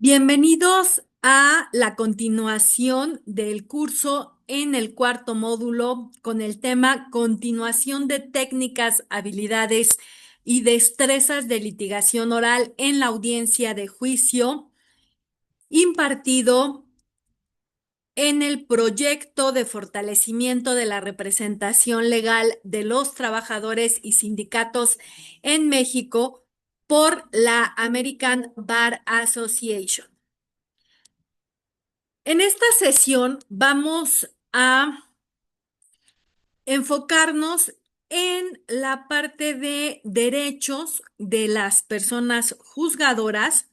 Bienvenidos a la continuación del curso en el cuarto módulo con el tema Continuación de técnicas, habilidades y destrezas de litigación oral en la audiencia de juicio, impartido en el proyecto de fortalecimiento de la representación legal de los trabajadores y sindicatos en México por la American Bar Association. En esta sesión vamos a enfocarnos en la parte de derechos de las personas juzgadoras,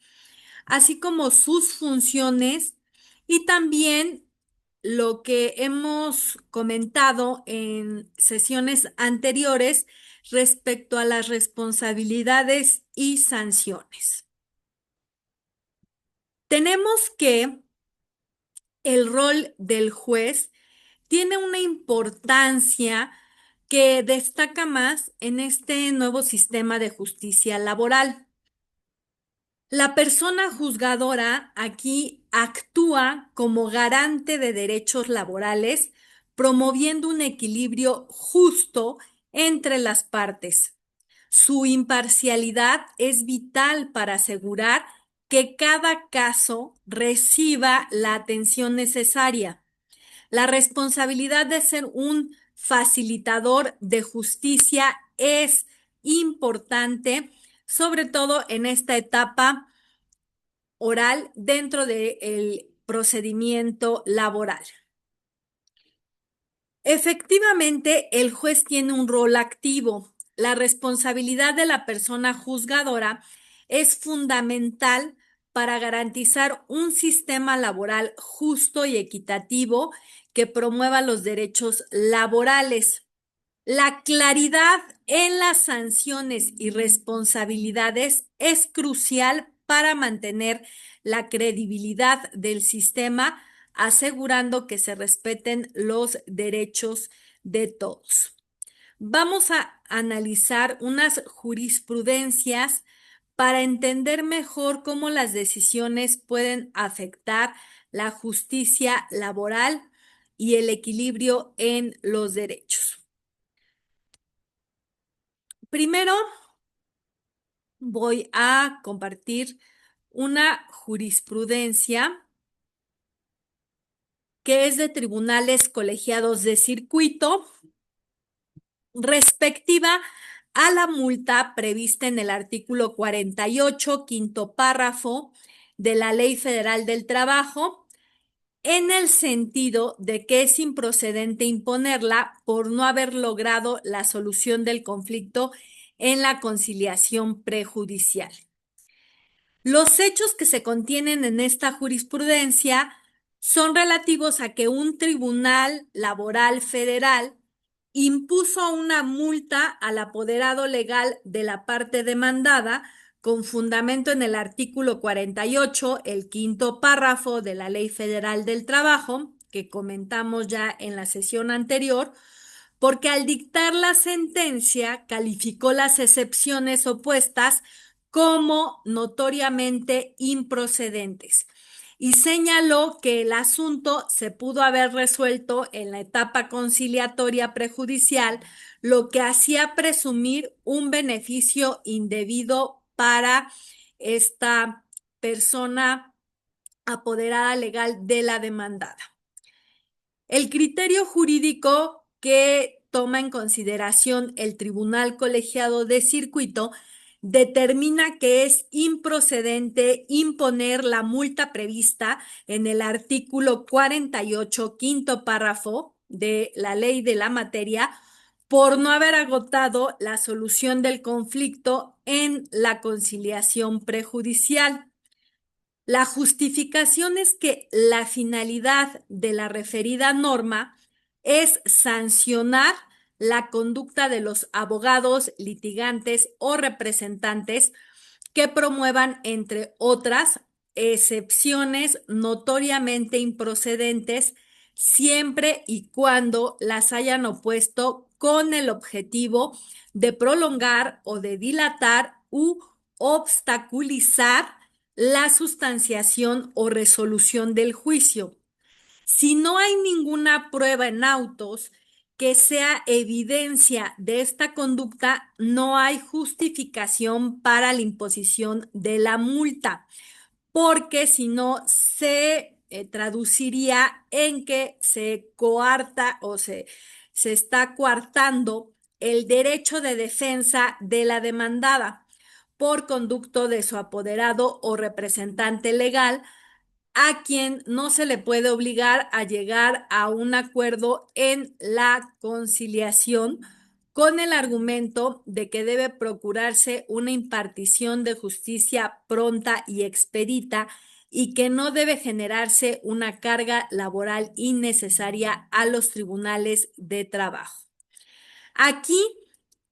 así como sus funciones y también lo que hemos comentado en sesiones anteriores respecto a las responsabilidades y sanciones. Tenemos que el rol del juez tiene una importancia que destaca más en este nuevo sistema de justicia laboral. La persona juzgadora aquí actúa como garante de derechos laborales, promoviendo un equilibrio justo entre las partes. Su imparcialidad es vital para asegurar que cada caso reciba la atención necesaria. La responsabilidad de ser un facilitador de justicia es importante, sobre todo en esta etapa oral dentro del procedimiento laboral. Efectivamente, el juez tiene un rol activo. La responsabilidad de la persona juzgadora es fundamental para garantizar un sistema laboral justo y equitativo que promueva los derechos laborales. La claridad en las sanciones y responsabilidades es crucial para mantener la credibilidad del sistema, asegurando que se respeten los derechos de todos. Vamos a analizar unas jurisprudencias para entender mejor cómo las decisiones pueden afectar la justicia laboral y el equilibrio en los derechos. Primero, voy a compartir una jurisprudencia que es de tribunales colegiados de circuito respectiva a la multa prevista en el artículo 48, quinto párrafo de la Ley Federal del Trabajo, en el sentido de que es improcedente imponerla por no haber logrado la solución del conflicto en la conciliación prejudicial. Los hechos que se contienen en esta jurisprudencia son relativos a que un tribunal laboral federal impuso una multa al apoderado legal de la parte demandada con fundamento en el artículo 48, el quinto párrafo de la Ley Federal del Trabajo, que comentamos ya en la sesión anterior, porque al dictar la sentencia calificó las excepciones opuestas como notoriamente improcedentes y señaló que el asunto se pudo haber resuelto en la etapa conciliatoria prejudicial, lo que hacía presumir un beneficio indebido para esta persona apoderada legal de la demandada. El criterio jurídico que toma en consideración el Tribunal Colegiado de Circuito determina que es improcedente imponer la multa prevista en el artículo 48, quinto párrafo de la ley de la materia por no haber agotado la solución del conflicto en la conciliación prejudicial. La justificación es que la finalidad de la referida norma es sancionar la conducta de los abogados, litigantes o representantes que promuevan, entre otras, excepciones notoriamente improcedentes siempre y cuando las hayan opuesto con el objetivo de prolongar o de dilatar u obstaculizar la sustanciación o resolución del juicio. Si no hay ninguna prueba en autos que sea evidencia de esta conducta, no hay justificación para la imposición de la multa, porque si no se traduciría en que se coarta o se está coartando el derecho de defensa de la demandada por conducto de su apoderado o representante legal, a quien no se le puede obligar a llegar a un acuerdo en la conciliación con el argumento de que debe procurarse una impartición de justicia pronta y expedita y que no debe generarse una carga laboral innecesaria a los tribunales de trabajo. Aquí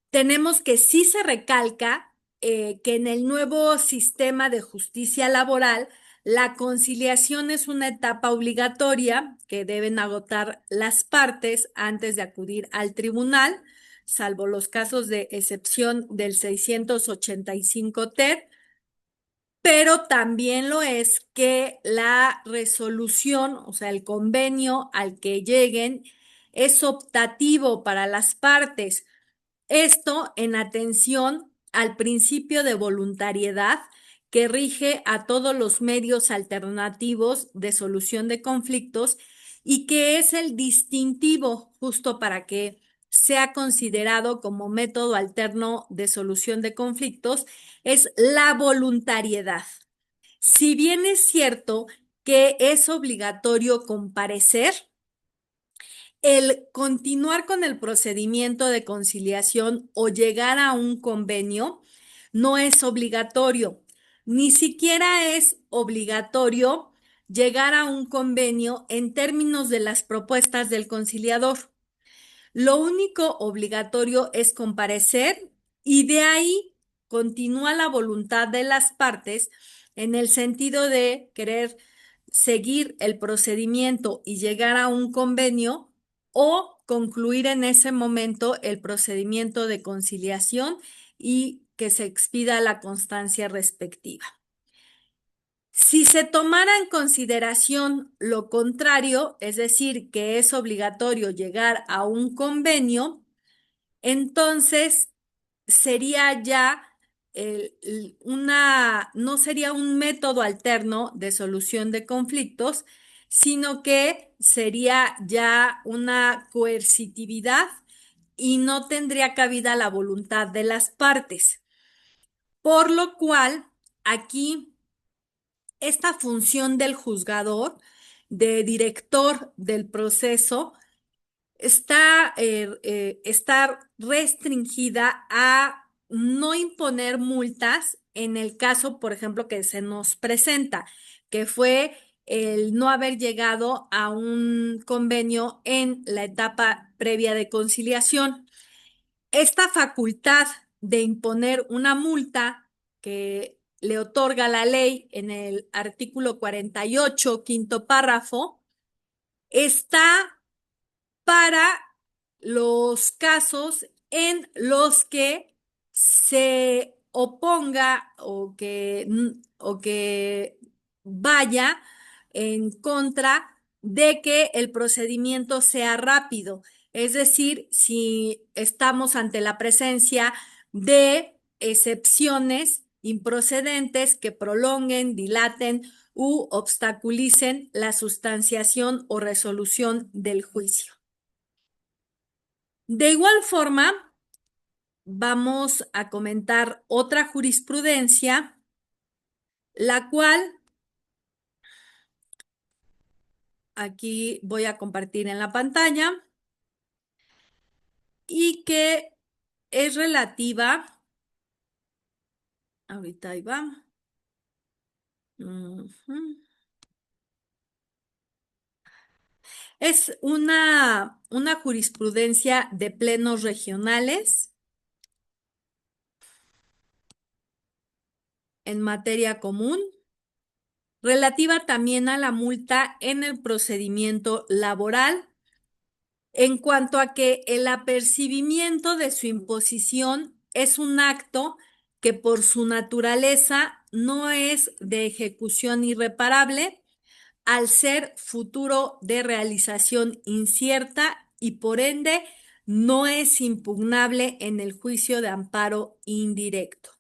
tenemos que sí se recalca que en el nuevo sistema de justicia laboral, la conciliación es una etapa obligatoria que deben agotar las partes antes de acudir al tribunal, salvo los casos de excepción del 685 TER, pero también lo es que la resolución, o sea, el convenio al que lleguen, es optativo para las partes. Esto en atención al principio de voluntariedad que rige a todos los medios alternativos de solución de conflictos y que es el distintivo justo para que sea considerado como método alterno de solución de conflictos, es la voluntariedad. Si bien es cierto que es obligatorio comparecer, el continuar con el procedimiento de conciliación o llegar a un convenio no es obligatorio. Ni siquiera es obligatorio llegar a un convenio en términos de las propuestas del conciliador. Lo único obligatorio es comparecer y de ahí continúa la voluntad de las partes en el sentido de querer seguir el procedimiento y llegar a un convenio o concluir en ese momento el procedimiento de conciliación y que se expida la constancia respectiva. Si se tomara en consideración lo contrario, es decir, que es obligatorio llegar a un convenio, entonces sería ya no sería un método alterno de solución de conflictos, sino que sería ya una coercitividad y no tendría cabida la voluntad de las partes. Por lo cual, aquí esta función del juzgador, de director del proceso, está restringida a no imponer multas en el caso, por ejemplo, que se nos presenta, que fue el no haber llegado a un convenio en la etapa previa de conciliación. Esta facultad de imponer una multa que le otorga la ley en el artículo 48, quinto párrafo, está para los casos en los que se oponga o que vaya en contra de que el procedimiento sea rápido. Es decir, si estamos ante la presencia de excepciones improcedentes que prolonguen, dilaten u obstaculicen la sustanciación o resolución del juicio. De igual forma, vamos a comentar otra jurisprudencia, la cual aquí voy a compartir en la pantalla y que es relativa, ahorita ahí va. Es una jurisprudencia de plenos regionales en materia común, relativa también a la multa en el procedimiento laboral, en cuanto a que el apercibimiento de su imposición es un acto que por su naturaleza no es de ejecución irreparable, al ser futuro de realización incierta y por ende no es impugnable en el juicio de amparo indirecto.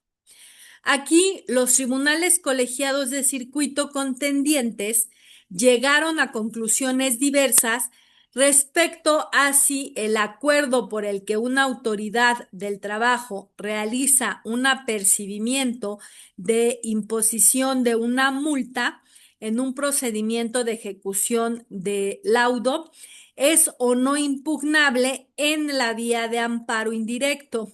Aquí los tribunales colegiados de circuito contendientes llegaron a conclusiones diversas respecto a si el acuerdo por el que una autoridad del trabajo realiza un apercibimiento de imposición de una multa en un procedimiento de ejecución de laudo es o no impugnable en la vía de amparo indirecto,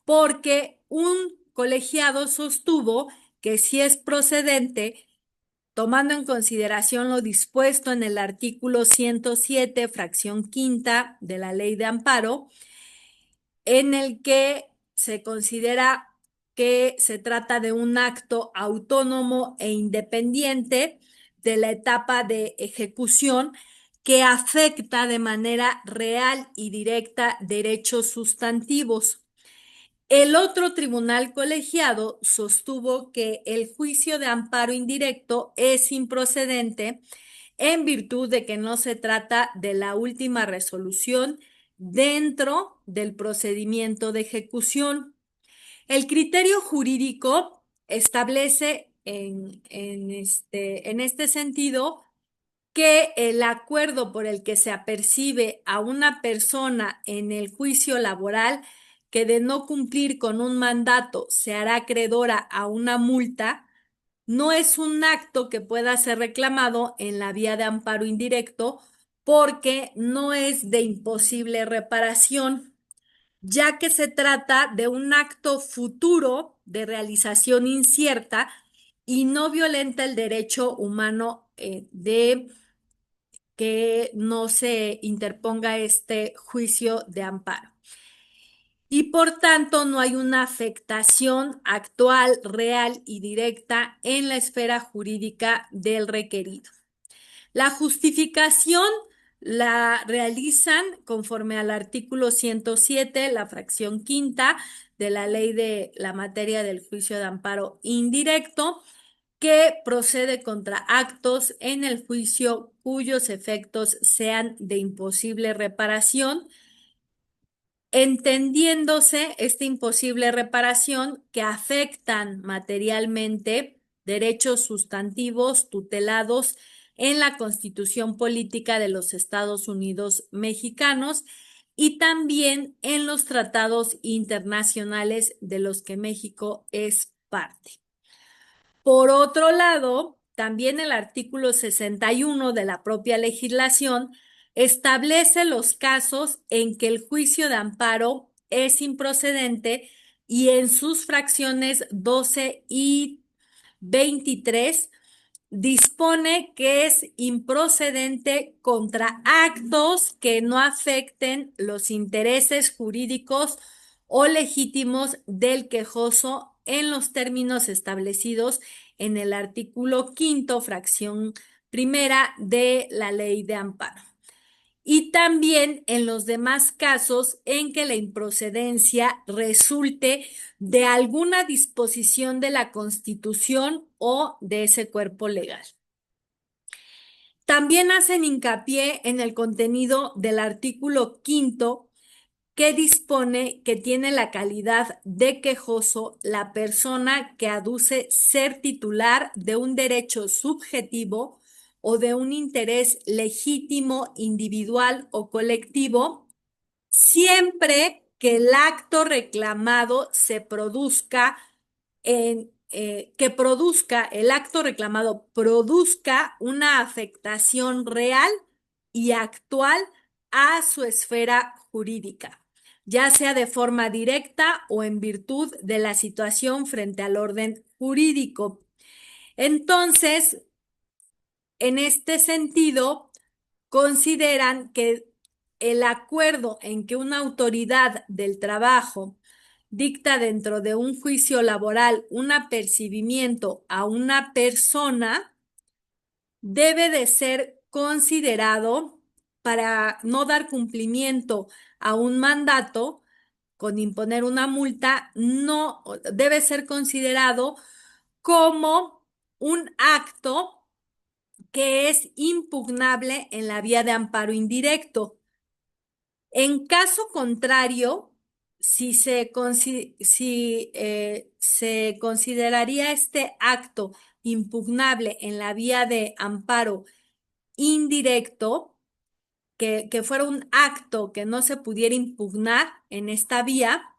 porque un colegiado sostuvo que si es procedente, tomando en consideración lo dispuesto en el artículo 107, fracción quinta de la Ley de Amparo, en el que se considera que se trata de un acto autónomo e independiente de la etapa de ejecución que afecta de manera real y directa derechos sustantivos. El otro tribunal colegiado sostuvo que el juicio de amparo indirecto es improcedente en virtud de que no se trata de la última resolución dentro del procedimiento de ejecución. El criterio jurídico establece en este sentido que el acuerdo por el que se apercibe a una persona en el juicio laboral que de no cumplir con un mandato se hará acreedora a una multa, no es un acto que pueda ser reclamado en la vía de amparo indirecto porque no es de imposible reparación, ya que se trata de un acto futuro de realización incierta y no violenta el derecho humano de que no se interponga este juicio de amparo. Y por tanto no hay una afectación actual, real y directa en la esfera jurídica del requerido. La justificación la realizan conforme al artículo 107, la fracción quinta de la Ley de la materia del juicio de amparo indirecto, que procede contra actos en el juicio cuyos efectos sean de imposible reparación, entendiéndose esta imposible reparación que afectan materialmente derechos sustantivos tutelados en la Constitución Política de los Estados Unidos Mexicanos y también en los tratados internacionales de los que México es parte. Por otro lado, también el artículo 61 de la propia legislación establece los casos en que el juicio de amparo es improcedente y en sus fracciones 12 y 23 dispone que es improcedente contra actos que no afecten los intereses jurídicos o legítimos del quejoso en los términos establecidos en el artículo quinto, fracción primera de la Ley de Amparo. Y también en los demás casos en que la improcedencia resulte de alguna disposición de la Constitución o de ese cuerpo legal. También hacen hincapié en el contenido del artículo quinto, que dispone que tiene la calidad de quejoso la persona que aduce ser titular de un derecho subjetivo o de un interés legítimo, individual o colectivo, siempre que el acto reclamado se produzca el acto reclamado produzca una afectación real y actual a su esfera jurídica, ya sea de forma directa o en virtud de la situación frente al orden jurídico. Entonces, en este sentido, consideran que el acuerdo en que una autoridad del trabajo dicta dentro de un juicio laboral un apercibimiento a una persona debe de ser considerado para no dar cumplimiento a un mandato con imponer una multa no debe ser considerado como un acto que es impugnable en la vía de amparo indirecto. En caso contrario, si se consideraría este acto impugnable en la vía de amparo indirecto, que fuera un acto que no se pudiera impugnar en esta vía,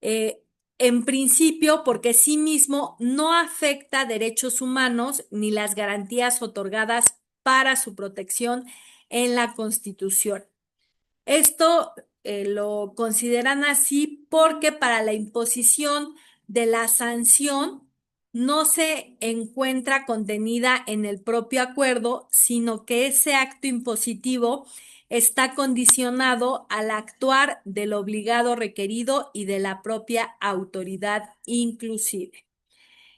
eh, en principio, porque sí mismo no afecta derechos humanos ni las garantías otorgadas para su protección en la Constitución. Esto lo consideran así porque para la imposición de la sanción no se encuentra contenida en el propio acuerdo, sino que ese acto impositivo está condicionado al actuar del obligado requerido y de la propia autoridad inclusive.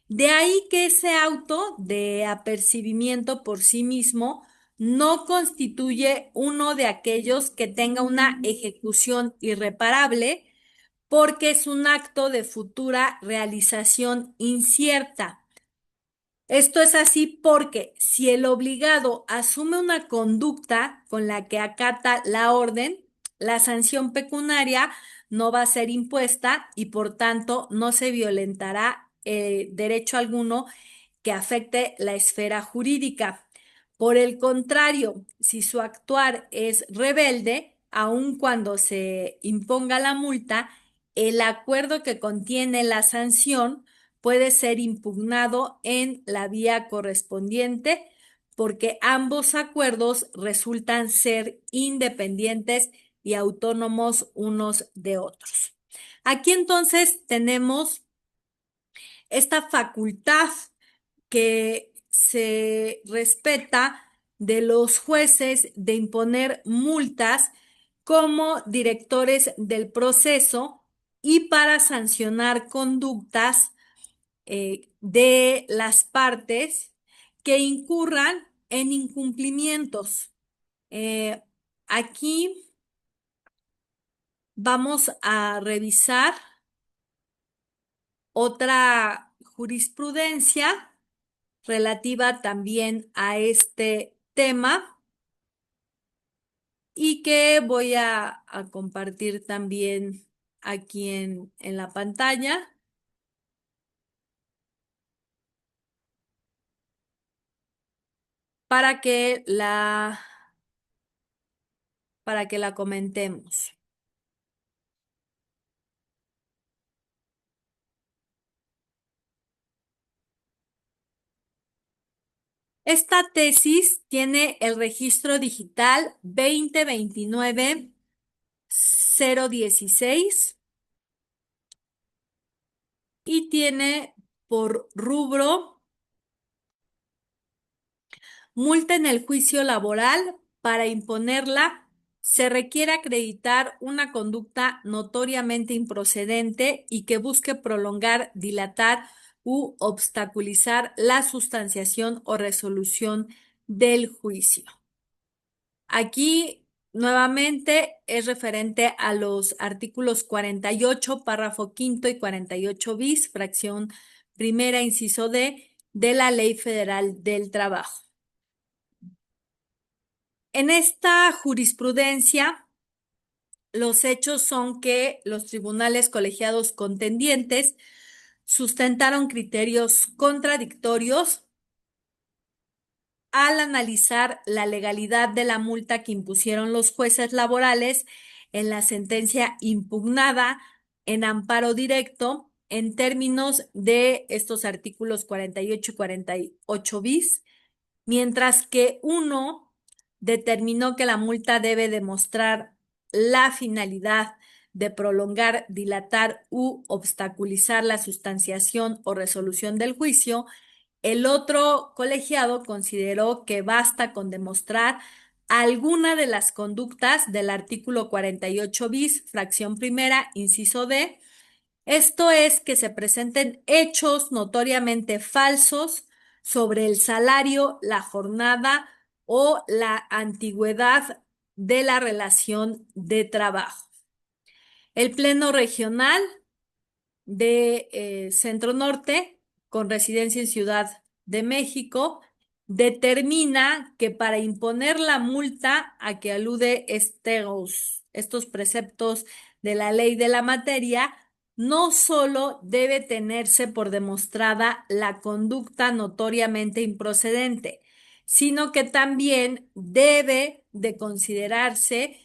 De ahí que ese auto de apercibimiento por sí mismo no constituye uno de aquellos que tenga una ejecución irreparable porque es un acto de futura realización incierta. Esto es así porque si el obligado asume una conducta con la que acata la orden, la sanción pecuniaria no va a ser impuesta y por tanto no se violentará derecho alguno que afecte la esfera jurídica. Por el contrario, si su actuar es rebelde, aun cuando se imponga la multa, el acuerdo que contiene la sanción puede ser impugnado en la vía correspondiente porque ambos acuerdos resultan ser independientes y autónomos unos de otros. Aquí entonces tenemos esta facultad que se respeta de los jueces de imponer multas como directores del proceso y para sancionar conductas de las partes que incurran en incumplimientos. Eh, Aquí vamos a revisar otra jurisprudencia relativa también a este tema y que voy a compartir también aquí en la pantalla para que la comentemos. Esta tesis tiene el registro digital 2029-016 y tiene por rubro multa en el juicio laboral. Para imponerla se requiere acreditar una conducta notoriamente improcedente y que busque prolongar, dilatar u obstaculizar la sustanciación o resolución del juicio. Aquí nuevamente es referente a los artículos 48, párrafo quinto y 48 bis, fracción primera, inciso D, de la Ley Federal del Trabajo. En esta jurisprudencia, los hechos son que los tribunales colegiados contendientes sustentaron criterios contradictorios al analizar la legalidad de la multa que impusieron los jueces laborales en la sentencia impugnada en amparo directo en términos de estos artículos 48 y 48 bis, mientras que uno determinó que la multa debe demostrar la finalidad de prolongar, dilatar u obstaculizar la sustanciación o resolución del juicio. El otro colegiado consideró que basta con demostrar alguna de las conductas del artículo 48 bis, fracción primera, inciso D. Esto es que se presenten hechos notoriamente falsos sobre el salario, la jornada o la antigüedad de la relación de trabajo. El Pleno Regional de Centro Norte, con residencia en Ciudad de México, determina que para imponer la multa a que alude estos preceptos de la ley de la materia, no solo debe tenerse por demostrada la conducta notoriamente improcedente, sino que también debe de considerarse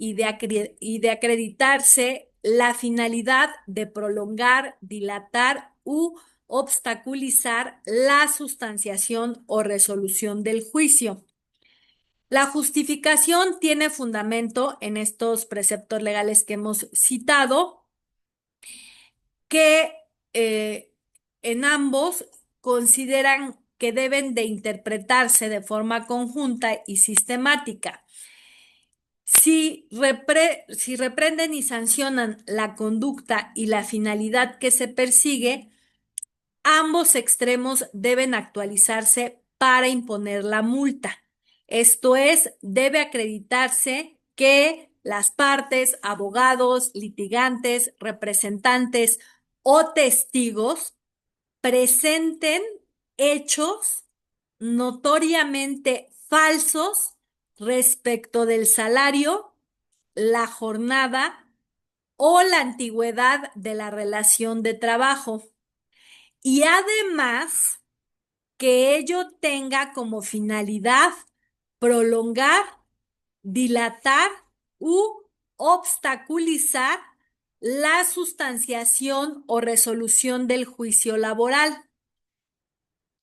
y de acreditarse la finalidad de prolongar, dilatar u obstaculizar la sustanciación o resolución del juicio. La justificación tiene fundamento en estos preceptos legales que hemos citado, que en ambos consideran que deben de interpretarse de forma conjunta y sistemática. Si reprenden y sancionan la conducta y la finalidad que se persigue, ambos extremos deben actualizarse para imponer la multa. Esto es, debe acreditarse que las partes, abogados, litigantes, representantes o testigos presenten hechos notoriamente falsos respecto del salario, la jornada o la antigüedad de la relación de trabajo. Y además que ello tenga como finalidad prolongar, dilatar u obstaculizar la sustanciación o resolución del juicio laboral,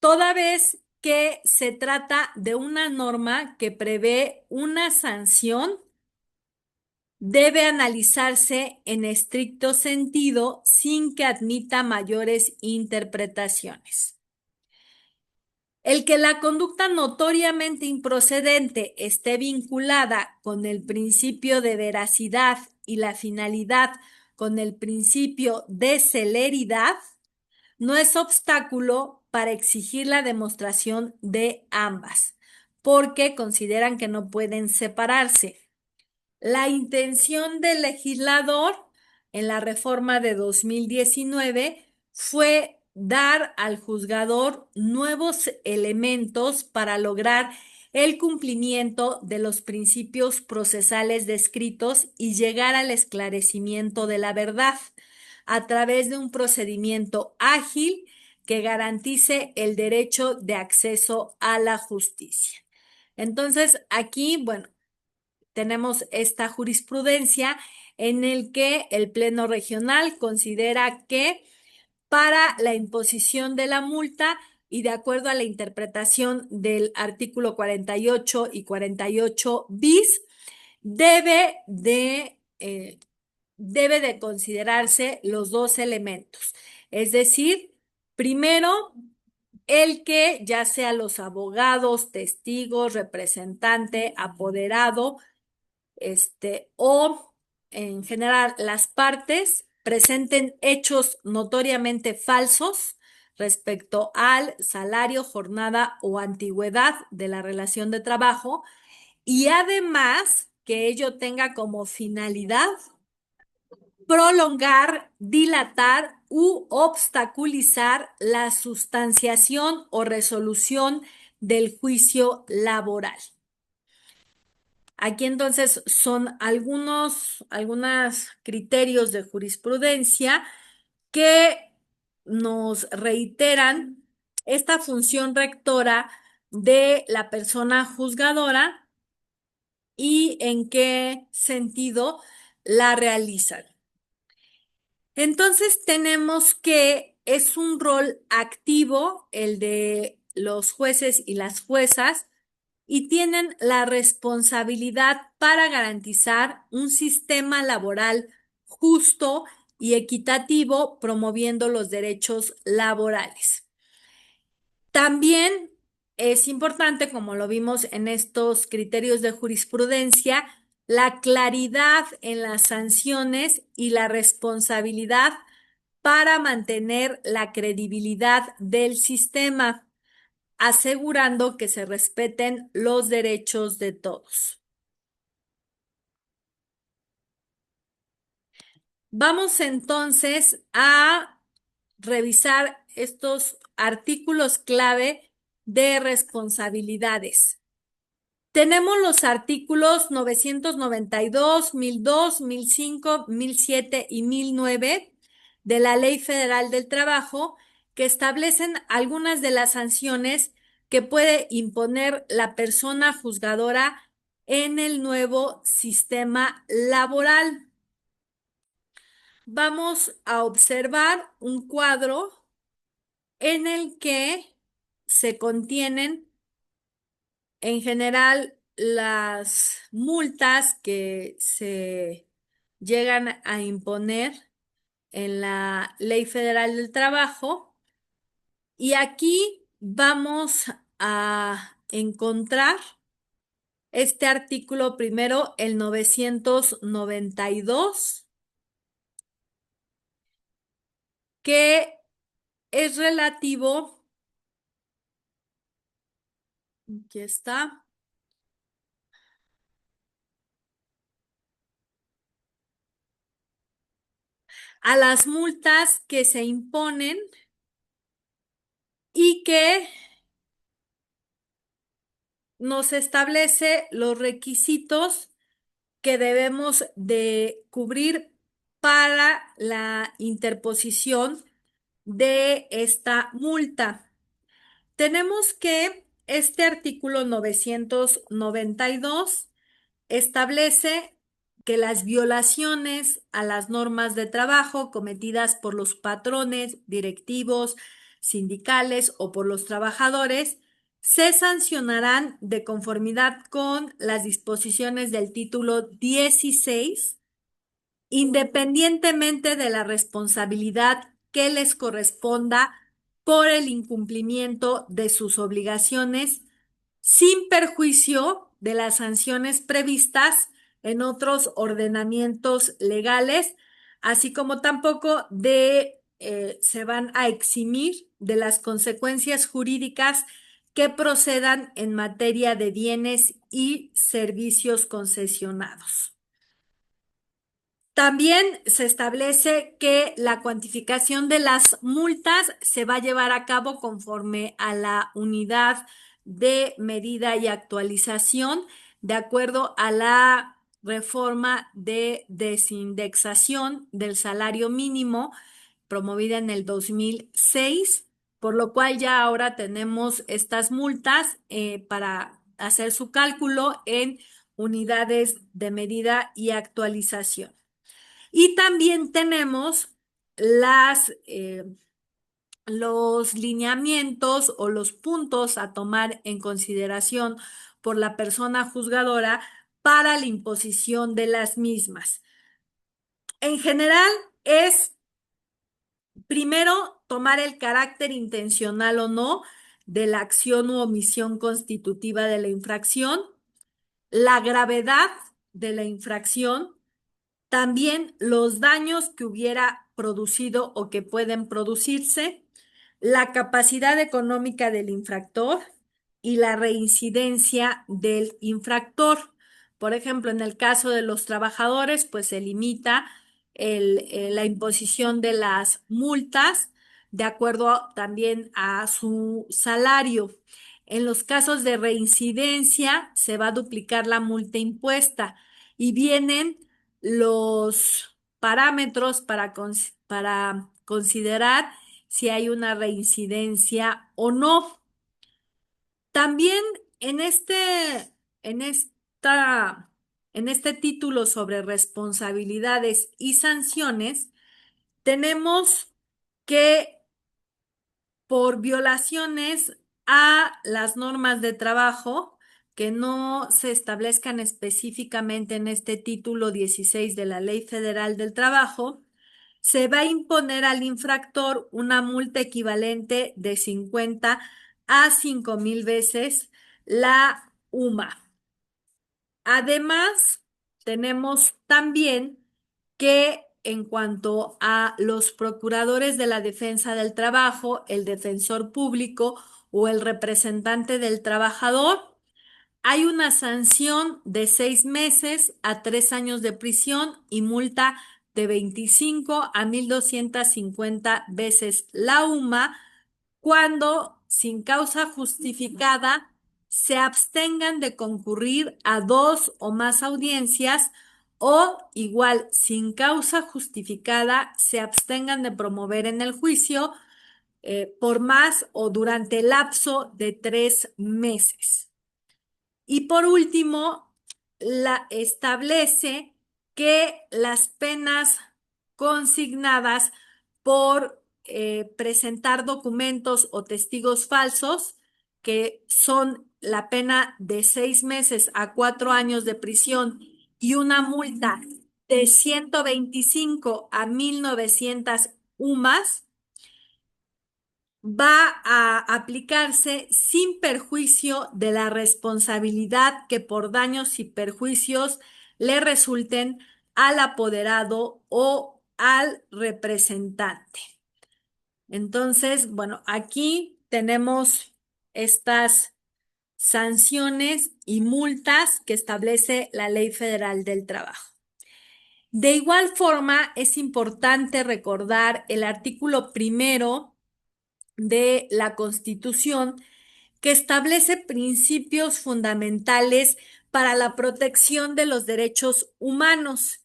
toda vez que se trata de una norma que prevé una sanción. Debe analizarse en estricto sentido sin que admita mayores interpretaciones. El que la conducta notoriamente improcedente esté vinculada con el principio de veracidad y la finalidad con el principio de celeridad no es obstáculo para exigir la demostración de ambas, porque consideran que no pueden separarse. La intención del legislador en la reforma de 2019 fue dar al juzgador nuevos elementos para lograr el cumplimiento de los principios procesales descritos y llegar al esclarecimiento de la verdad a través de un procedimiento ágil que garantice el derecho de acceso a la justicia. Entonces, aquí, bueno, tenemos esta jurisprudencia en el que el Pleno Regional considera que para la imposición de la multa y de acuerdo a la interpretación del artículo 48 y 48 bis, debe de considerarse los dos elementos. Es decir, primero, el que ya sea los abogados, testigos, representante, apoderado, o en general las partes presenten hechos notoriamente falsos respecto al salario, jornada o antigüedad de la relación de trabajo y además que ello tenga como finalidad prolongar, dilatar u obstaculizar la sustanciación o resolución del juicio laboral. Aquí entonces son algunos criterios de jurisprudencia que nos reiteran esta función rectora de la persona juzgadora y en qué sentido la realizan. Entonces tenemos que es un rol activo el de los jueces y las juezas y tienen la responsabilidad para garantizar un sistema laboral justo y equitativo, promoviendo los derechos laborales. También es importante, como lo vimos en estos criterios de jurisprudencia, la claridad en las sanciones y la responsabilidad para mantener la credibilidad del sistema, asegurando que se respeten los derechos de todos. Vamos entonces a revisar estos artículos clave de responsabilidades. Tenemos los artículos 992, 1002, 1005, 1007 y 1009 de la Ley Federal del Trabajo, que establecen algunas de las sanciones que puede imponer la persona juzgadora en el nuevo sistema laboral. Vamos a observar un cuadro en el que se contienen en general las multas que se llegan a imponer en la Ley Federal del Trabajo, y aquí vamos a encontrar este artículo primero, el 992, que es relativo, aquí está, a las multas que se imponen y que nos establece los requisitos que debemos de cubrir para la interposición de esta multa. Tenemos que este artículo 992 establece que las violaciones a las normas de trabajo cometidas por los patrones, directivos, sindicales o por los trabajadores se sancionarán de conformidad con las disposiciones del título 16, independientemente de la responsabilidad que les corresponda por el incumplimiento de sus obligaciones, sin perjuicio de las sanciones previstas en otros ordenamientos legales, así como tampoco se van a eximir de las consecuencias jurídicas que procedan en materia de bienes y servicios concesionados. También se establece que la cuantificación de las multas se va a llevar a cabo conforme a la unidad de medida y actualización, de acuerdo a la reforma de desindexación del salario mínimo promovida en el 2006, por lo cual ya ahora tenemos estas multas para hacer su cálculo en unidades de medida y actualización. Y también tenemos los lineamientos o los puntos a tomar en consideración por la persona juzgadora para la imposición de las mismas. En general es, primero, tomar el carácter intencional o no de la acción u omisión constitutiva de la infracción, la gravedad de la infracción, también los daños que hubiera producido o que pueden producirse, la capacidad económica del infractor y la reincidencia del infractor. Por ejemplo, en el caso de los trabajadores, pues se limita la imposición de las multas de acuerdo también a su salario. En los casos de reincidencia, se va a duplicar la multa impuesta y vienen los parámetros para considerar si hay una reincidencia o no. También en en esta, en este título sobre responsabilidades y sanciones, tenemos que por violaciones a las normas de trabajo que no se establezcan específicamente en este título 16 de la Ley Federal del Trabajo, se va a imponer al infractor una multa equivalente de 50 a 5,000 veces la UMA. Además, tenemos también que en cuanto a los procuradores de la defensa del trabajo, el defensor público o el representante del trabajador, hay una sanción de 6 meses a 3 años de prisión y multa de 25 a 1,250 veces la UMA cuando, sin causa justificada, se abstengan de concurrir a dos o más audiencias o, igual, sin causa justificada, se abstengan de promover en el juicio por más o durante el lapso de 3 meses. Y por último, establece que las penas consignadas por presentar documentos o testigos falsos, que son la pena de 6 meses a 4 años de prisión y una multa de 125 a 1,900 UMAS, va a aplicarse sin perjuicio de la responsabilidad que por daños y perjuicios le resulten al apoderado o al representante. Entonces, bueno, aquí tenemos estas sanciones y multas que establece la Ley Federal del Trabajo. De igual forma, es importante recordar el artículo 1 de la Constitución, que establece principios fundamentales para la protección de los derechos humanos,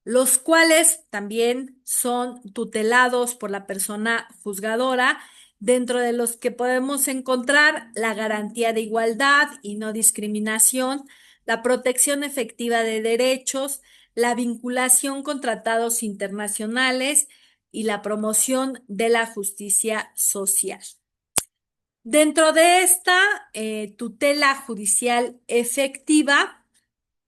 los cuales también son tutelados por la persona juzgadora, dentro de los que podemos encontrar la garantía de igualdad y no discriminación, la protección efectiva de derechos, la vinculación con tratados internacionales y la promoción de la justicia social. Dentro de esta tutela judicial efectiva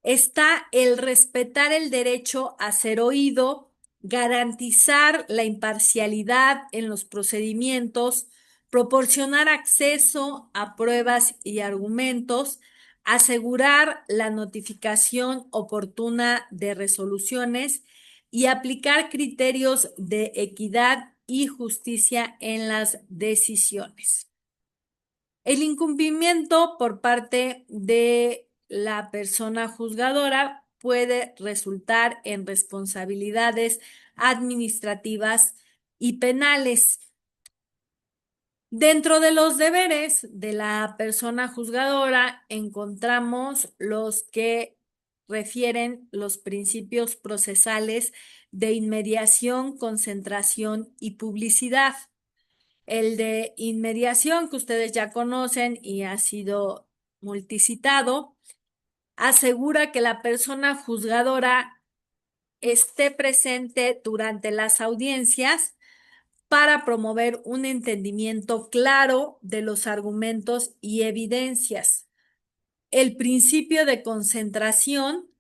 está el respetar el derecho a ser oído, garantizar la imparcialidad en los procedimientos, proporcionar acceso a pruebas y argumentos, asegurar la notificación oportuna de resoluciones y aplicar criterios de equidad y justicia en las decisiones. El incumplimiento por parte de la persona juzgadora puede resultar en responsabilidades administrativas y penales. Dentro de los deberes de la persona juzgadora encontramos los que refieren los principios procesales de inmediación, concentración y publicidad. El de inmediación, que ustedes ya conocen y ha sido multicitado, asegura que la persona juzgadora esté presente durante las audiencias para promover un entendimiento claro de los argumentos y evidencias. El principio de concentración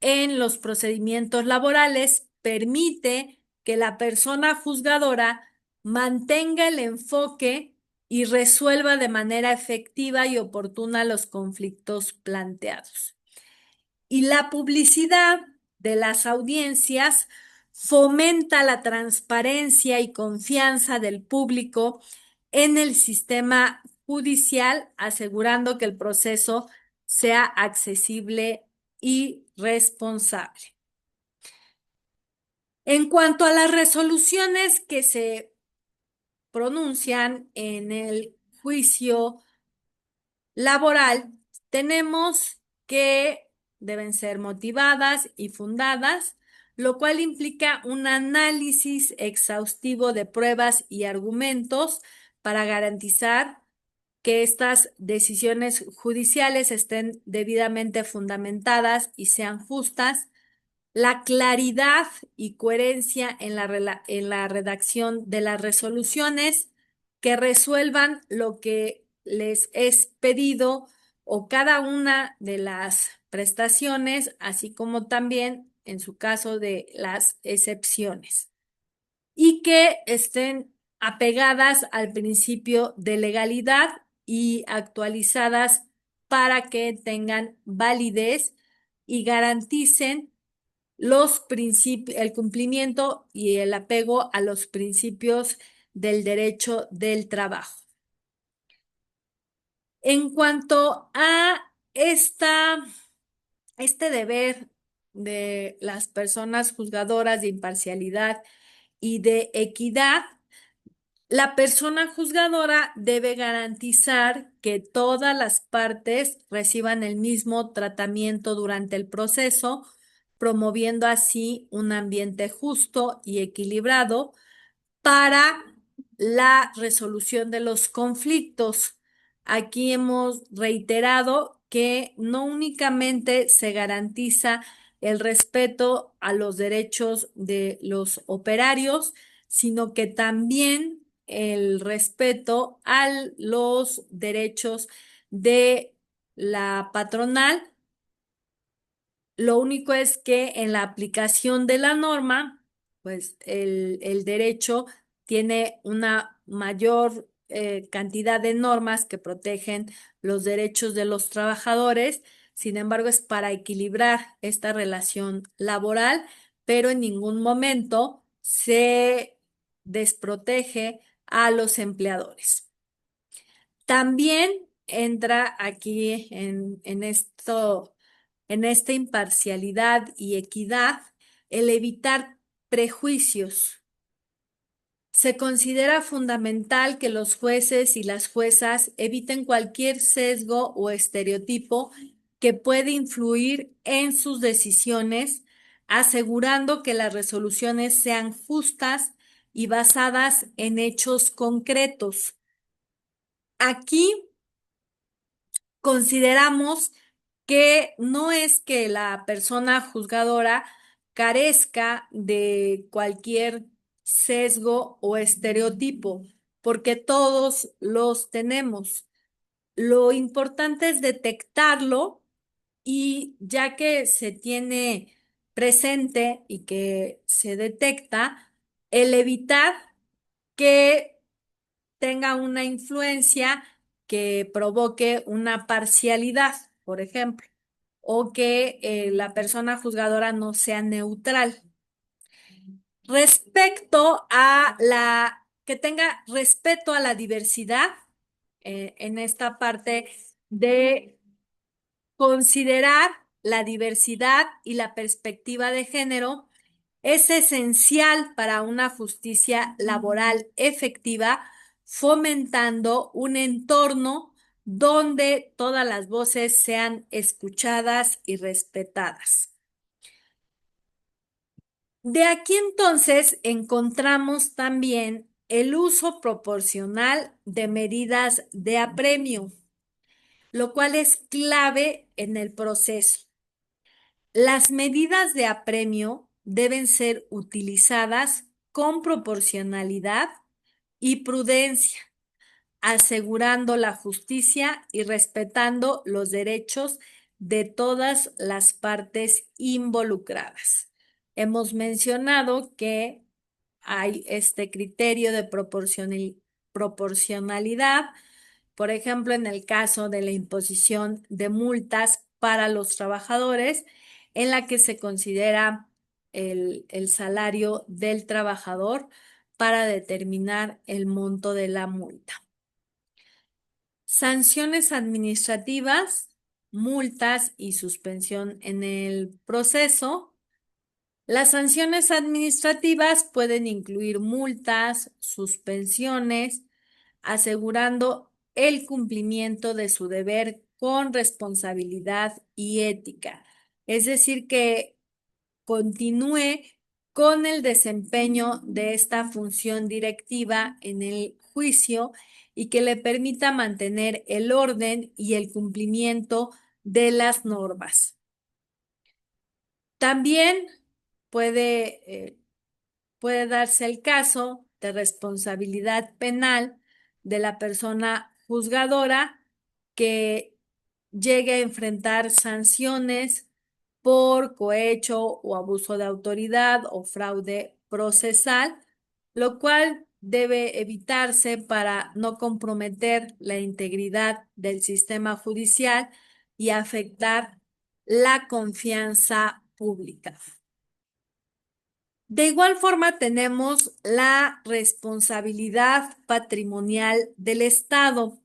en los procedimientos laborales permite que la persona juzgadora mantenga el enfoque y resuelva de manera efectiva y oportuna los conflictos planteados. Y la publicidad de las audiencias fomenta la transparencia y confianza del público en el sistema judicial, asegurando que el proceso sea accesible y responsable. En cuanto a las resoluciones que se pronuncian en el juicio laboral, tenemos que deben ser motivadas y fundadas, lo cual implica un análisis exhaustivo de pruebas y argumentos para garantizar que estas decisiones judiciales estén debidamente fundamentadas y sean justas, la claridad y coherencia en la redacción de las resoluciones, que resuelvan lo que les es pedido o cada una de las prestaciones, así como también en su caso de las excepciones, y que estén apegadas al principio de legalidad y actualizadas para que tengan validez y garanticen el cumplimiento y el apego a los principios del derecho del trabajo. En cuanto a este deber de las personas juzgadoras de imparcialidad y de equidad, la persona juzgadora debe garantizar que todas las partes reciban el mismo tratamiento durante el proceso, promoviendo así un ambiente justo y equilibrado para la resolución de los conflictos. Aquí hemos reiterado que no únicamente se garantiza el respeto a los derechos de los operarios, sino que también el respeto a los derechos de la patronal. Lo único es que en la aplicación de la norma, pues el derecho tiene una mayor cantidad de normas que protegen los derechos de los trabajadores. Sin embargo, es para equilibrar esta relación laboral, pero en ningún momento se desprotege a los empleadores. También entra aquí en esta imparcialidad y equidad, el evitar prejuicios. Se considera fundamental que los jueces y las juezas eviten cualquier sesgo o estereotipo que puede influir en sus decisiones, asegurando que las resoluciones sean justas y basadas en hechos concretos. Aquí consideramos que no es que la persona juzgadora carezca de cualquier sesgo o estereotipo, porque todos los tenemos. Lo importante es detectarlo y ya que se tiene presente y que se detecta, el evitar que tenga una influencia que provoque una parcialidad, por ejemplo, o que la persona juzgadora no sea neutral. Respecto a que tenga respeto a la diversidad, en esta parte de considerar la diversidad y la perspectiva de género es esencial para una justicia laboral efectiva, fomentando un entorno donde todas las voces sean escuchadas y respetadas. De aquí entonces encontramos también el uso proporcional de medidas de apremio, lo cual es clave en el proceso. Las medidas de apremio deben ser utilizadas con proporcionalidad y prudencia, asegurando la justicia y respetando los derechos de todas las partes involucradas. Hemos mencionado que hay este criterio de proporcionalidad, por ejemplo, en el caso de la imposición de multas para los trabajadores, en la que se considera el salario del trabajador para determinar el monto de la multa. Sanciones administrativas, multas y suspensión en el proceso. Las sanciones administrativas pueden incluir multas, suspensiones, asegurando el cumplimiento de su deber con responsabilidad y ética. Es decir, que continúe con el desempeño de esta función directiva en el juicio y que le permita mantener el orden y el cumplimiento de las normas. También puede puede darse el caso de responsabilidad penal de la persona juzgadora que llegue a enfrentar sanciones por cohecho o abuso de autoridad o fraude procesal, lo cual debe evitarse para no comprometer la integridad del sistema judicial y afectar la confianza pública. De igual forma, tenemos la responsabilidad patrimonial del Estado.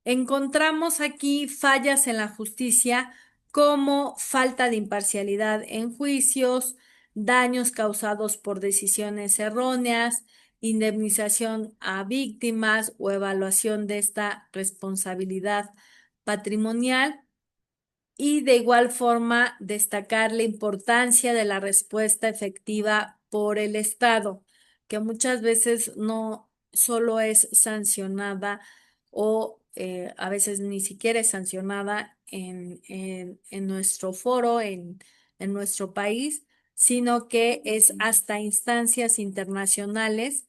Encontramos aquí fallas en la justicia como falta de imparcialidad en juicios, daños causados por decisiones erróneas, indemnización a víctimas o evaluación de esta responsabilidad patrimonial. Y de igual forma, destacar la importancia de la respuesta efectiva por el Estado, que muchas veces no solo es sancionada o a veces ni siquiera es sancionada en nuestro foro, en nuestro país, sino que es hasta instancias internacionales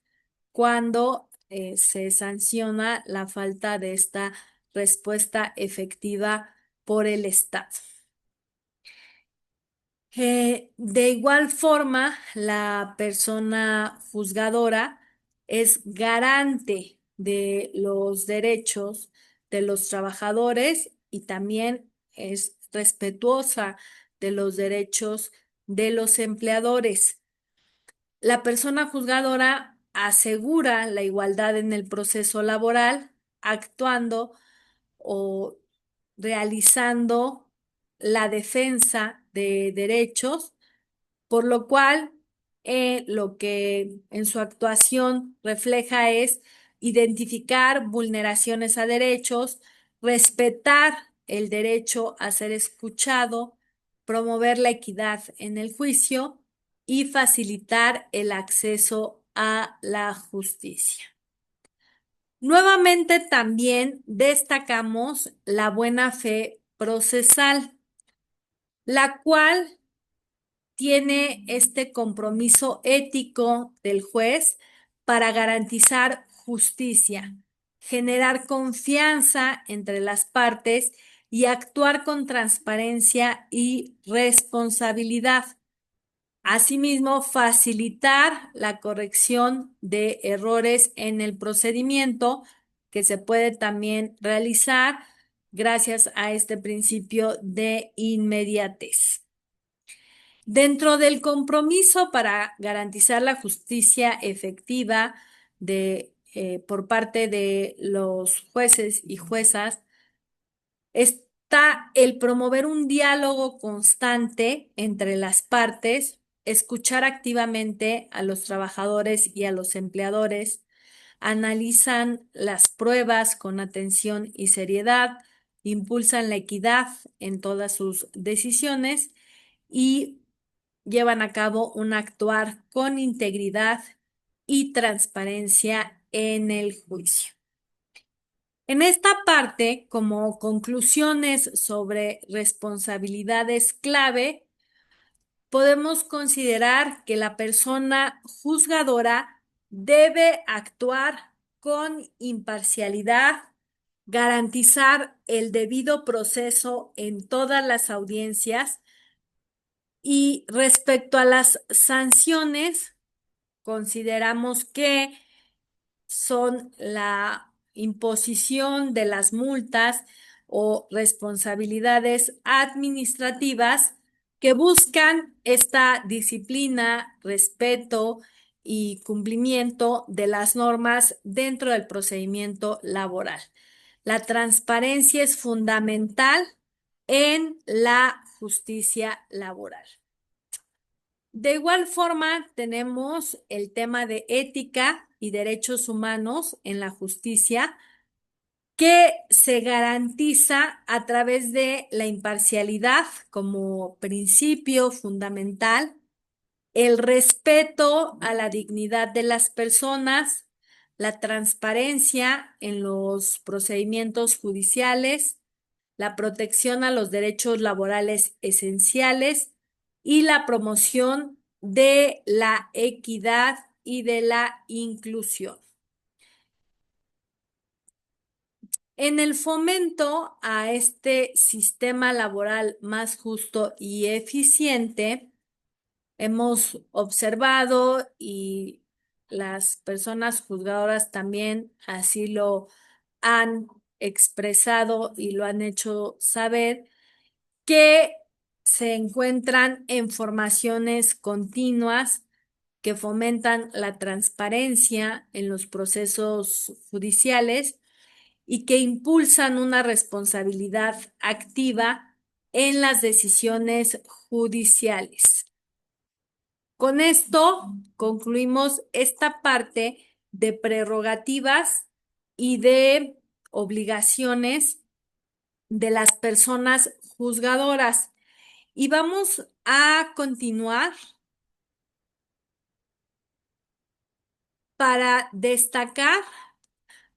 cuando se sanciona la falta de esta respuesta efectiva por el Estado. De igual forma, la persona juzgadora es garante de los derechos de los trabajadores y también es respetuosa de los derechos de los empleadores. La persona juzgadora asegura la igualdad en el proceso laboral, actuando o realizando la defensa de derechos, por lo cual lo que en su actuación refleja es identificar vulneraciones a derechos, respetar el derecho a ser escuchado, promover la equidad en el juicio y facilitar el acceso a la justicia. Nuevamente también destacamos la buena fe procesal, la cual tiene este compromiso ético del juez para garantizar justicia, generar confianza entre las partes y actuar con transparencia y responsabilidad. Asimismo, facilitar la corrección de errores en el procedimiento, que se puede también realizar gracias a este principio de inmediatez. Dentro del compromiso para garantizar la justicia efectiva por parte de los jueces y juezas, está el promover un diálogo constante entre las partes, escuchar activamente a los trabajadores y a los empleadores, analizan las pruebas con atención y seriedad, impulsan la equidad en todas sus decisiones y llevan a cabo un actuar con integridad y transparencia en el juicio. En esta parte, como conclusiones sobre responsabilidades clave, podemos considerar que la persona juzgadora debe actuar con imparcialidad, garantizar el debido proceso en todas las audiencias y respecto a las sanciones, consideramos que son la imposición de las multas o responsabilidades administrativas que buscan esta disciplina, respeto y cumplimiento de las normas dentro del procedimiento laboral. La transparencia es fundamental en la justicia laboral. De igual forma, tenemos el tema de ética y derechos humanos en la justicia, que se garantiza a través de la imparcialidad como principio fundamental, el respeto a la dignidad de las personas, la transparencia en los procedimientos judiciales, la protección a los derechos laborales esenciales y la promoción de la equidad y de la inclusión. En el fomento a este sistema laboral más justo y eficiente, hemos observado y las personas juzgadoras también así lo han expresado y lo han hecho saber, que se encuentran en formaciones continuas que fomentan la transparencia en los procesos judiciales y que impulsan una responsabilidad activa en las decisiones judiciales. Con esto concluimos esta parte de prerrogativas y de obligaciones de las personas juzgadoras. Y vamos a continuar para destacar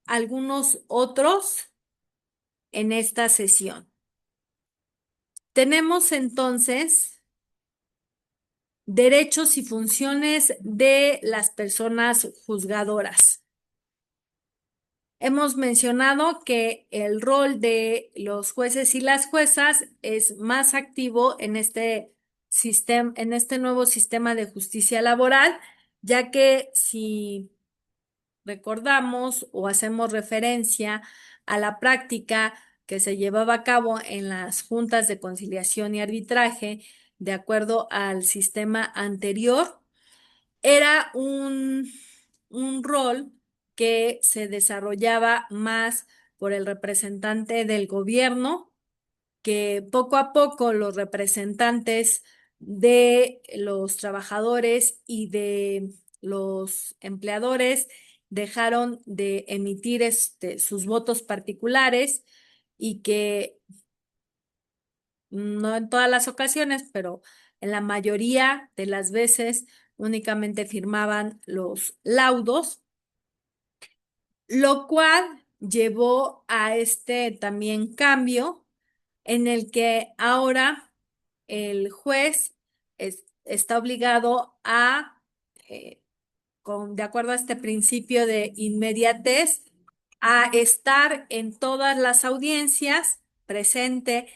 algunos otros en esta sesión. Tenemos entonces derechos y funciones de las personas juzgadoras. Hemos mencionado que el rol de los jueces y las juezas es más activo en este sistema, en este nuevo sistema de justicia laboral, ya que si recordamos o hacemos referencia a la práctica que se llevaba a cabo en las juntas de conciliación y arbitraje, de acuerdo al sistema anterior, era un rol que se desarrollaba más por el representante del gobierno, que poco a poco los representantes de los trabajadores y de los empleadores dejaron de emitir sus votos particulares y que no en todas las ocasiones, pero en la mayoría de las veces únicamente firmaban los laudos, lo cual llevó a este también cambio en el que ahora el juez está obligado a, de acuerdo a este principio de inmediatez, a estar en todas las audiencias presente,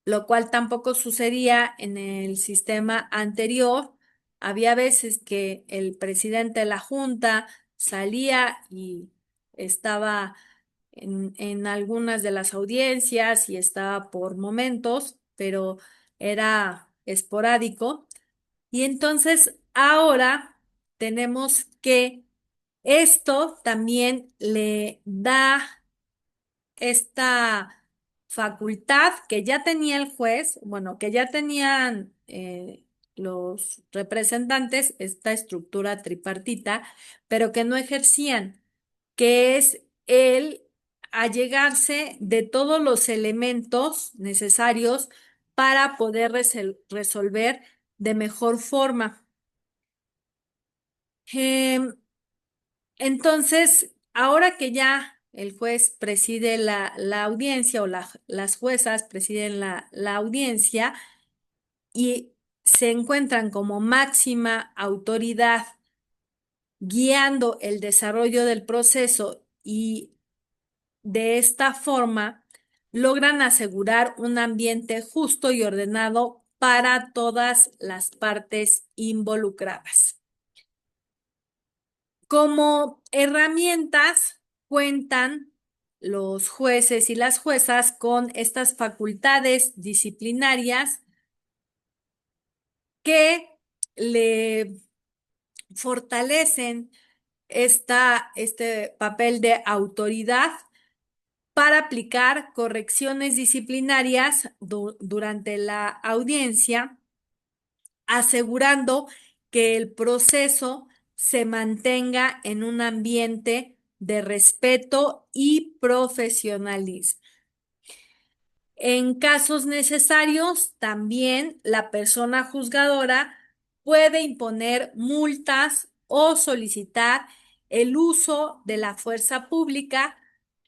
lo cual tampoco sucedía en el sistema anterior. Había veces que el presidente de la Junta salía y estaba en algunas de las audiencias y estaba por momentos, pero era esporádico. Y entonces ahora tenemos que esto también le da esta facultad que ya tenía el juez, bueno, que ya tenían los representantes, esta estructura tripartita, pero que no ejercían, que es el allegarse de todos los elementos necesarios para poder resolver de mejor forma. Em, entonces, ahora que ya el juez preside la audiencia o las juezas presiden la audiencia y se encuentran como máxima autoridad guiando el desarrollo del proceso y de esta forma logran asegurar un ambiente justo y ordenado para todas las partes involucradas. Como herramientas cuentan los jueces y las juezas con estas facultades disciplinarias que le fortalecen este papel de autoridad para aplicar correcciones disciplinarias durante la audiencia, asegurando que el proceso se mantenga en un ambiente de respeto y profesionalismo. En casos necesarios, también la persona juzgadora puede imponer multas o solicitar el uso de la fuerza pública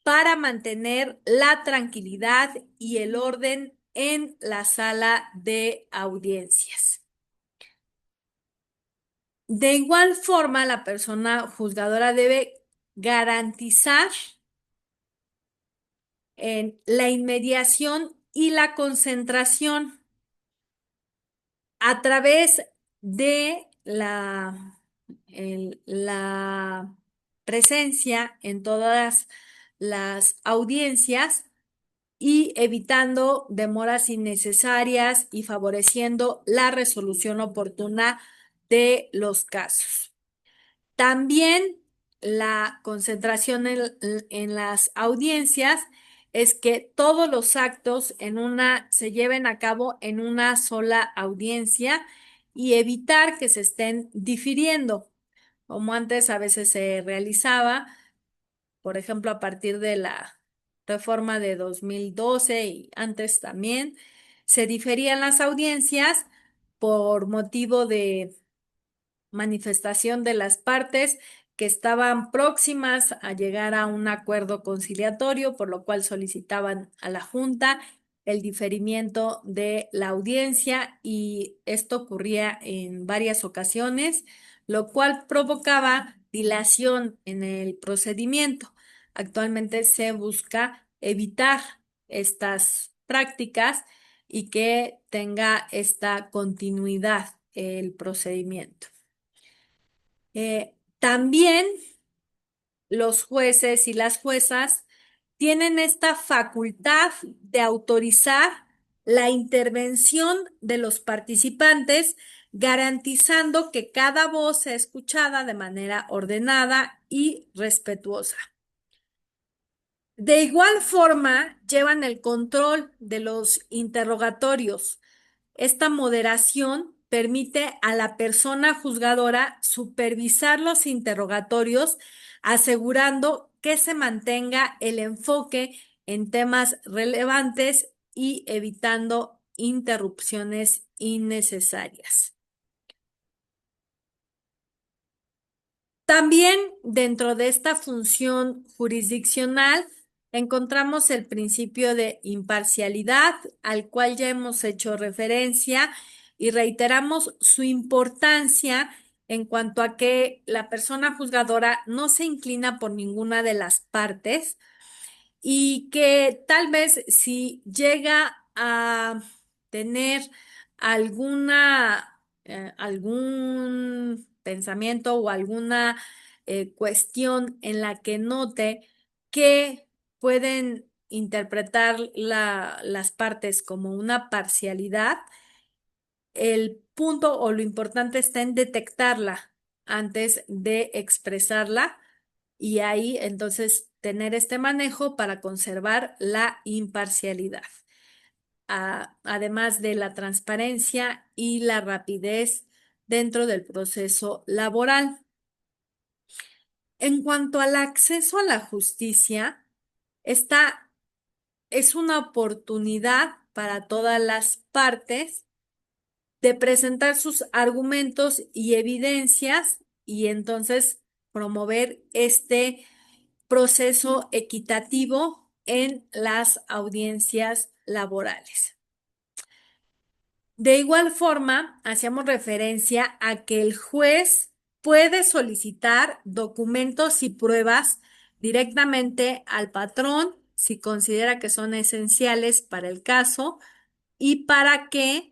para mantener la tranquilidad y el orden en la sala de audiencias. De igual forma, la persona juzgadora debe garantizar en la inmediación y la concentración a través de la presencia en todas las audiencias y evitando demoras innecesarias y favoreciendo la resolución oportuna de los casos. También la concentración en las audiencias es que todos los actos se lleven a cabo en una sola audiencia y evitar que se estén difiriendo, como antes a veces se realizaba, por ejemplo, a partir de la reforma de 2012 y antes también, se diferían las audiencias por motivo de manifestación de las partes que estaban próximas a llegar a un acuerdo conciliatorio, por lo cual solicitaban a la Junta el diferimiento de la audiencia y esto ocurría en varias ocasiones, lo cual provocaba dilación en el procedimiento. Actualmente se busca evitar estas prácticas y que tenga esta continuidad el procedimiento. También los jueces y las juezas tienen esta facultad de autorizar la intervención de los participantes, garantizando que cada voz sea escuchada de manera ordenada y respetuosa. De igual forma, llevan el control de los interrogatorios. Esta moderación permite a la persona juzgadora supervisar los interrogatorios, asegurando que se mantenga el enfoque en temas relevantes y evitando interrupciones innecesarias. También dentro de esta función jurisdiccional encontramos el principio de imparcialidad, al cual ya hemos hecho referencia y reiteramos su importancia en cuanto a que la persona juzgadora no se inclina por ninguna de las partes y que tal vez si llega a tener algún pensamiento o alguna cuestión en la que note que pueden interpretar las partes como una parcialidad, el punto o lo importante está en detectarla antes de expresarla y ahí entonces tener este manejo para conservar la imparcialidad, además de la transparencia y la rapidez dentro del proceso laboral. En cuanto al acceso a la justicia, esta es una oportunidad para todas las partes de presentar sus argumentos y evidencias y entonces promover este proceso equitativo en las audiencias laborales. De igual forma, hacíamos referencia a que el juez puede solicitar documentos y pruebas directamente al patrón si considera que son esenciales para el caso y para que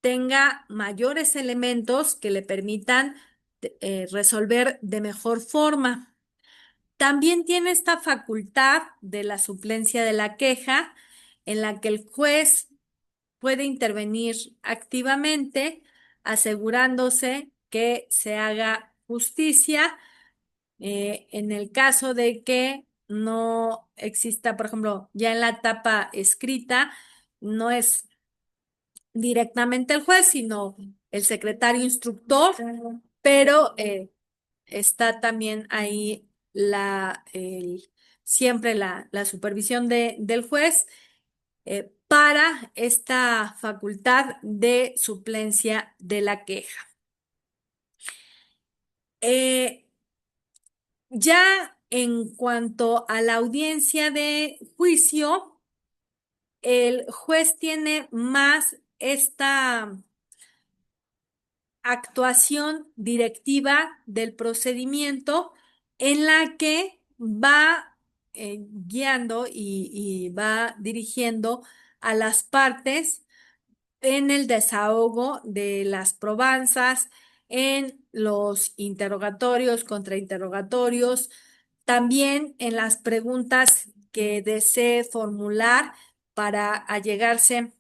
tenga mayores elementos que le permitan resolver de mejor forma. También tiene esta facultad de la suplencia de la queja, en la que el juez puede intervenir activamente, asegurándose que se haga justicia en el caso de que no exista, por ejemplo, ya en la etapa escrita, no es directamente el juez, sino el secretario instructor, pero está también ahí siempre la supervisión del juez para esta facultad de suplencia de la queja. Eh, ya en cuanto a la audiencia de juicio, el juez tiene más esta actuación directiva del procedimiento en la que va guiando y va dirigiendo a las partes en el desahogo de las probanzas, en los interrogatorios, contrainterrogatorios, también en las preguntas que desee formular para allegarse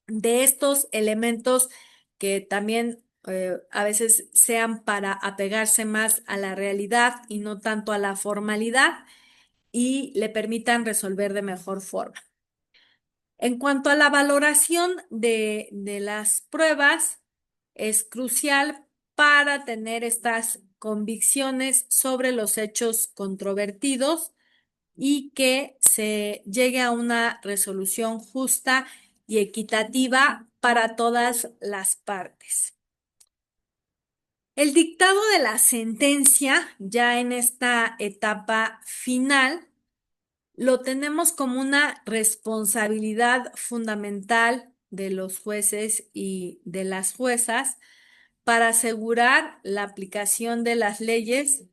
de estos elementos que también a veces sean para apegarse más a la realidad y no tanto a la formalidad. y le permitan resolver de mejor forma. En cuanto a la valoración de las pruebas, es crucial para tener estas convicciones sobre los hechos controvertidos y que se llegue a una resolución justa y equitativa para todas las partes. El dictado de la sentencia, ya en esta etapa final, lo tenemos como una responsabilidad fundamental de los jueces y de las juezas para asegurar la aplicación de las leyes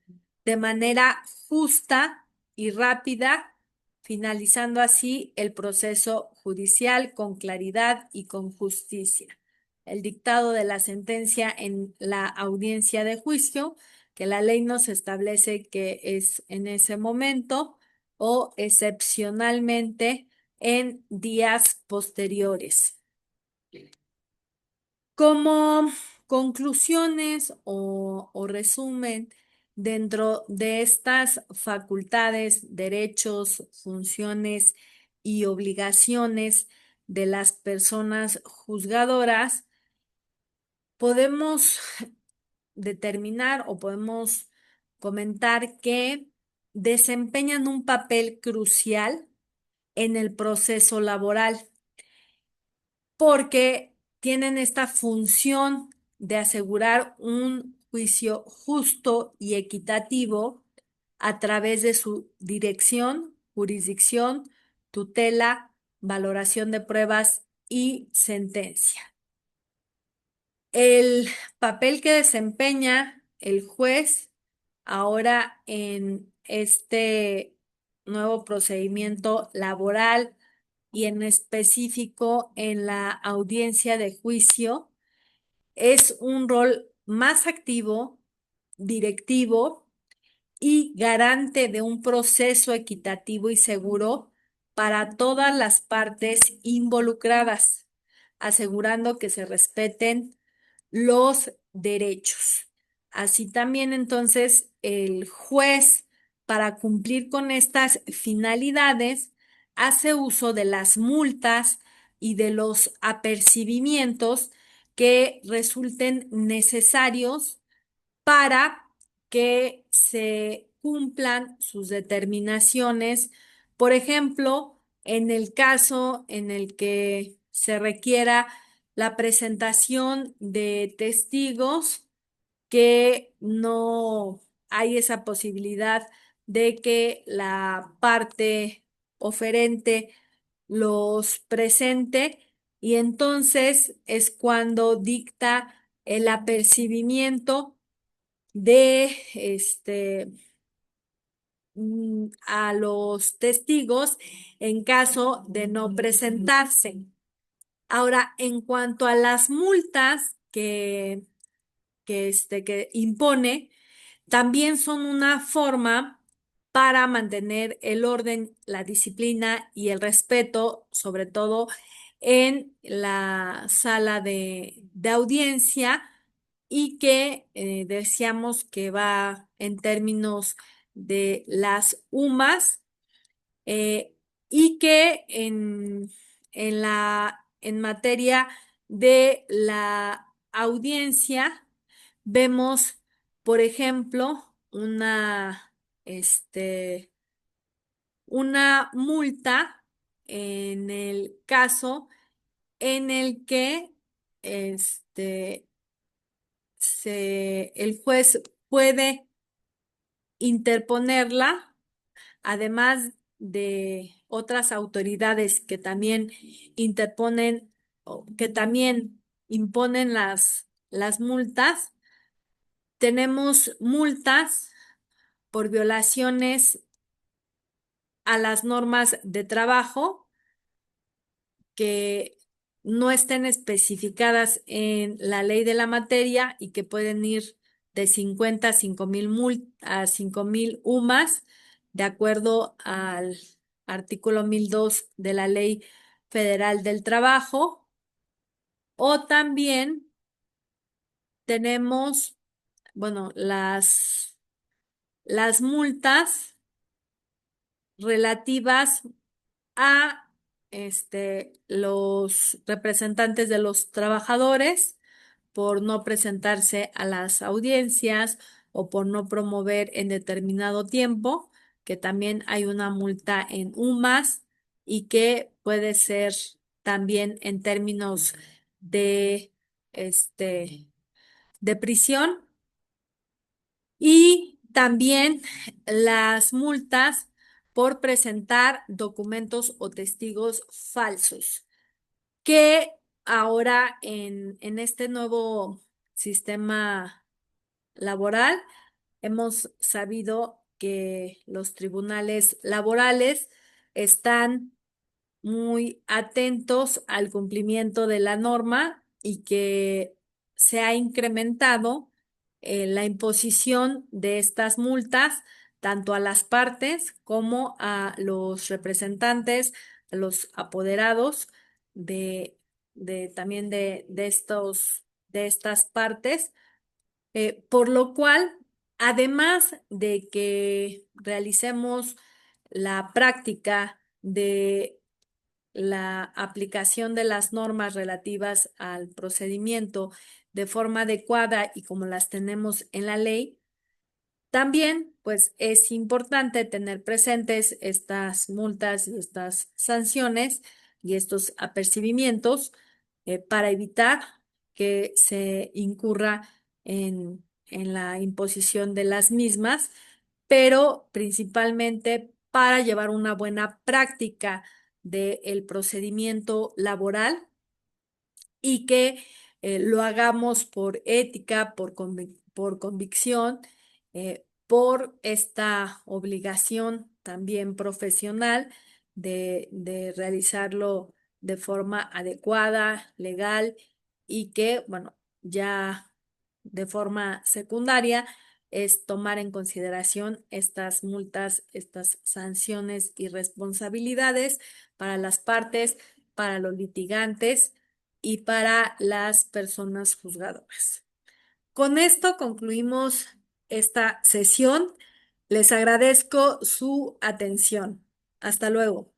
de manera justa y rápida, finalizando así el proceso judicial con claridad y con justicia. El dictado de la sentencia en la audiencia de juicio, que la ley nos establece que es en ese momento o excepcionalmente en días posteriores. Como conclusiones o resumen, dentro de estas facultades, derechos, funciones y obligaciones de las personas juzgadoras, podemos determinar o podemos comentar que desempeñan un papel crucial en el proceso laboral porque tienen esta función de asegurar un juicio justo y equitativo a través de su dirección, jurisdicción, tutela, valoración de pruebas y sentencia. El papel que desempeña el juez ahora en este nuevo procedimiento laboral y en específico en la audiencia de juicio es un rol más activo, directivo y garante de un proceso equitativo y seguro para todas las partes involucradas, asegurando que se respeten los derechos. Así también entonces el juez, para cumplir con estas finalidades, hace uso de las multas y de los apercibimientos que resulten necesarios para que se cumplan sus determinaciones. Por ejemplo, en el caso en el que se requiera la presentación de testigos, que no hay esa posibilidad de que la parte oferente los presente y entonces es cuando dicta el apercibimiento de a los testigos en caso de no presentarse. Ahora, en cuanto a las multas que impone, también son una forma para mantener el orden, la disciplina y el respeto, sobre todo en la sala de audiencia, y que decíamos que va en términos de las UMAS, eh, y que en materia de la audiencia vemos, por ejemplo, una multa en el caso en el que el juez puede interponerla, además de otras autoridades que también interponen o que también imponen las multas. Tenemos multas por violaciones a las normas de trabajo que no estén especificadas en la ley de la materia y que pueden ir de 50 a 5,000 UMAS, de acuerdo al artículo 1002 de la Ley Federal del Trabajo. O también tenemos, bueno, las multas relativas a los representantes de los trabajadores por no presentarse a las audiencias o por no promover en determinado tiempo, que también hay una multa en UMAS y que puede ser también en términos de, este, de prisión y también las multas por presentar documentos o testigos falsos, que ahora en este nuevo sistema laboral hemos sabido que los tribunales laborales están muy atentos al cumplimiento de la norma y que se ha incrementado la imposición de estas multas tanto a las partes como a los representantes, a los apoderados también de estas partes, por lo cual, además de que realicemos la práctica de la aplicación de las normas relativas al procedimiento de forma adecuada y como las tenemos en la ley, también, pues, es importante tener presentes estas multas y estas sanciones y estos apercibimientos para evitar que se incurra en la imposición de las mismas, pero principalmente para llevar una buena práctica del procedimiento laboral y que lo hagamos por ética, por convicción, por esta obligación también profesional de realizarlo de forma adecuada, legal y que, bueno, ya de forma secundaria es tomar en consideración estas multas, estas sanciones y responsabilidades para las partes, para los litigantes y para las personas juzgadoras. Con esto concluimos esta sesión. Les agradezco su atención. Hasta luego.